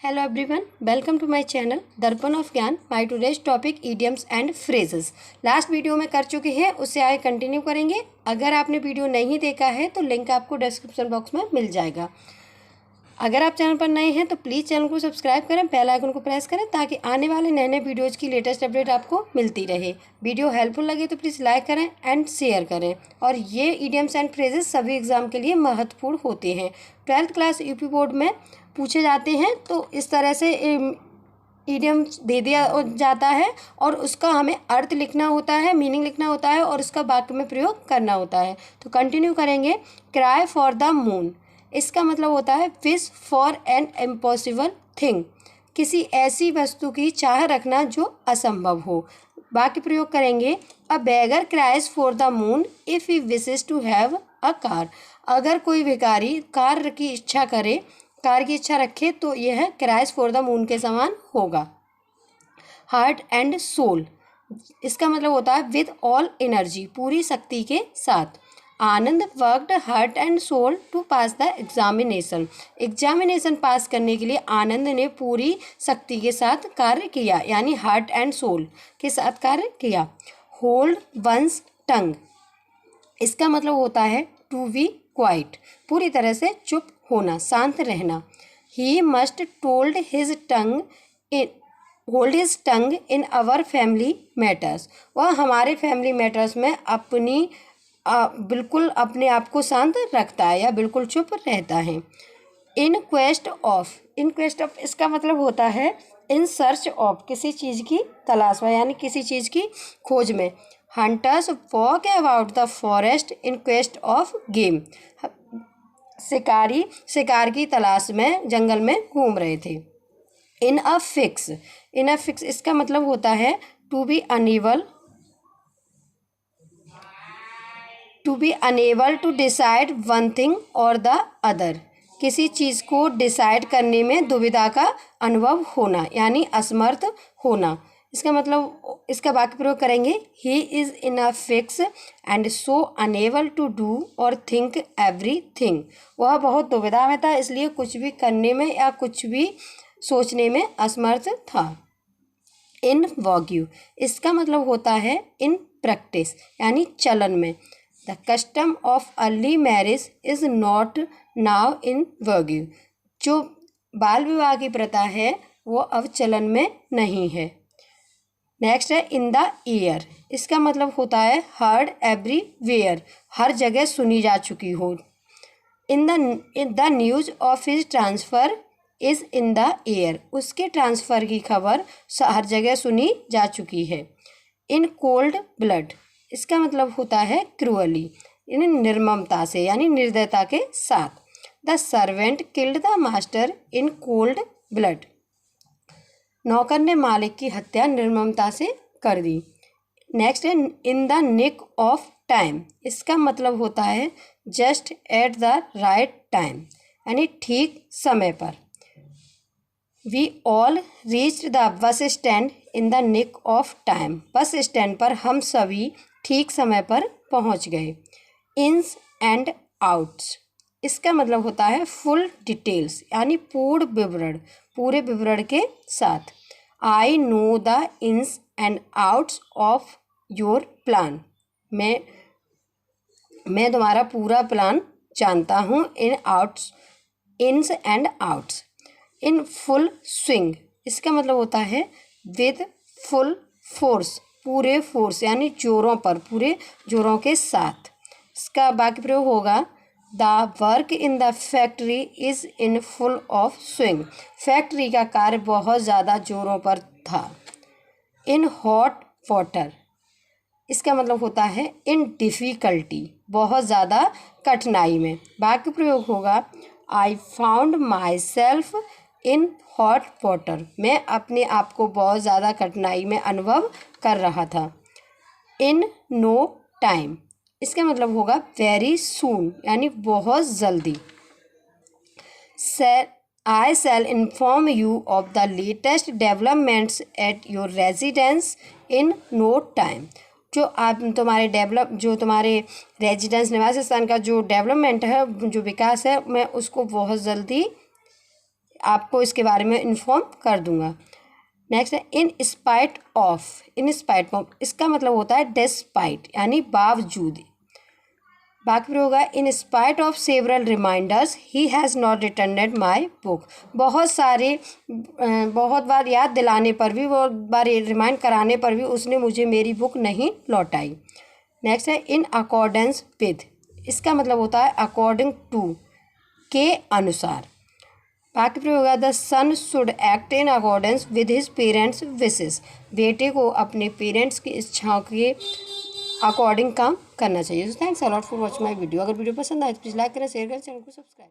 Hello everyone, welcome to my channel दर्पण of ज्ञान। My today's topic idioms and phrases. Last video में कर चुके हैं, उससे आगे कंटिन्यू करेंगे। अगर आपने वीडियो नहीं देखा है तो लिंक आपको डिस्क्रिप्शन बॉक्स में मिल जाएगा। अगर आप चैनल पर नए हैं तो प्लीज़ चैनल को सब्सक्राइब करें, बेल आइकन को प्रेस करें ताकि आने वाले नए नए वीडियोज़ की लेटेस्ट अपडेट आपको मिलती रहे। वीडियो हेल्पफुल लगे तो प्लीज़ लाइक करें एंड शेयर करें। और ये इडियम्स एंड फ्रेजेस सभी एग्जाम के लिए महत्वपूर्ण होते हैं। 12th क्लास यूपी बोर्ड में पूछे जाते हैं, तो इस तरह से इडियम दे दिया जाता है और उसका हमें अर्थ लिखना होता है, मीनिंग लिखना होता है और उसका वाक्य में प्रयोग करना होता है। तो कंटिन्यू करेंगे। क्राई फॉर द मून, इसका मतलब होता है wish for an impossible thing, किसी ऐसी वस्तु की चाह रखना जो असंभव हो। वाक्य प्रयोग करेंगे। A beggar cries for the moon if he wishes to have a car, अगर कोई भिखारी कार की इच्छा रखे तो यह क्राइज फॉर द मून के समान होगा। हार्ट एंड सोल, इसका मतलब होता है विद ऑल एनर्जी, पूरी शक्ति के साथ। Anand worked heart and soul to pass the examination pass करने के लिए आनंद ने पूरी शक्ति के साथ कार्य किया, यानी हार्ट एंड सोल के साथ कार्य किया। होल्ड वंस टंग, इसका मतलब होता है टू बी क्वाइट, पूरी तरह से चुप होना, शांत रहना। He must hold his tongue in our family matters, वह हमारे फैमिली मैटर्स में बिल्कुल अपने आप को शांत रखता है या बिल्कुल चुप रहता है। इन क्वेस्ट ऑफ, इसका मतलब होता है इन सर्च ऑफ, किसी चीज़ की तलाश में, यानी किसी चीज़ की खोज में। Hunters walk about the forest in quest of game, शिकार की तलाश में जंगल में घूम रहे थे। इन अ फिक्स, इसका मतलब होता है to be unable to decide one thing और द अदर, किसी चीज़ को डिसाइड करने में दुविधा का अनुभव होना, यानी असमर्थ होना। इसका मतलब, इसका वाक्य प्रयोग करेंगे। He is in a fix and so unable to do और थिंक एवरीथिंग, वह बहुत दुविधा में था, इसलिए कुछ भी करने में या कुछ भी सोचने में असमर्थ था। इन वॉग्यू, इसका मतलब होता है इन प्रैक्टिस, यानी चलन में। The custom of early marriage is not now in vogue, जो बाल विवाह की प्रथा है वो अब चलन में नहीं है। नेक्स्ट है इन द ईयर, इसका मतलब होता है हर्ड एवरीवेयर, हर जगह सुनी जा चुकी हो। In the news of his transfer is in the air, उसके ट्रांसफ़र की खबर हर जगह सुनी जा चुकी है। इन कोल्ड ब्लड, इसका मतलब होता है क्रूअली, इन निर्ममता से, यानी निर्दयता के साथ। The servant killed the master in cold blood, नौकर ने मालिक की हत्या निर्ममता से कर दी। नेक्स्ट है in the nick of time, इसका मतलब होता है just at the right time, यानी ठीक समय पर। We all reached the bus stand in the nick of time, bus stand पर हम सभी ठीक समय पर पहुंच गए। इन्स एंड आउट्स, इसका मतलब होता है फुल डिटेल्स, यानी पूरे विवरण के साथ। I know the ins and outs of your plan, मैं तुम्हारा पूरा प्लान जानता हूँ। Ins and outs. In full swing, इसका मतलब होता है विद फुल फोर्स, पूरे फोर्स, यानी जोरों पर, पूरे जोरों के साथ। इसका वाक्य प्रयोग होगा। The work in the factory is in full of swing, factory का कार्य बहुत ज़्यादा जोरों पर था। इन हॉट वाटर, इसका मतलब होता है इन डिफ़िकल्टी, बहुत ज़्यादा कठिनाई में। वाक्य प्रयोग होगा। I found my self in hot water, मैं अपने आप को बहुत ज़्यादा कठिनाई में अनुभव कर रहा था। इन नो टाइम, इसका मतलब होगा वेरी सून, यानी बहुत जल्दी। I shall inform you of the latest developments at your residence in no time, जो तुम्हारे रेजिडेंस, निवास स्थान का जो डेवलपमेंट है, जो विकास है, मैं उसको बहुत जल्दी आपको इसके बारे में इन्फॉर्म कर दूंगा। नेक्स्ट है इन spite of. In spite of इसका मतलब होता है डिस्पाइट यानी बावजूद। बाकी फिर होगा in spite of several reminders he has not returned my book. बहुत बार याद दिलाने पर भी, बहुत बार रिमाइंड कराने पर भी उसने मुझे मेरी बुक नहीं लौटाई। नेक्स्ट है इन अकॉर्डेंस विद। इसका मतलब होता है अकॉर्डिंग टू, के अनुसार। बाकी फिर होगा the son should act in accordance with his parents wishes. बेटे को अपने पेरेंट्स की इच्छाओं के अकॉर्डिंग काम करना चाहिए। Thanks a lot for watching my video. अगर वीडियो पसंद आए तो प्लीज़ लाइक करें, शेयर करें, चैनल को सब्सक्राइब।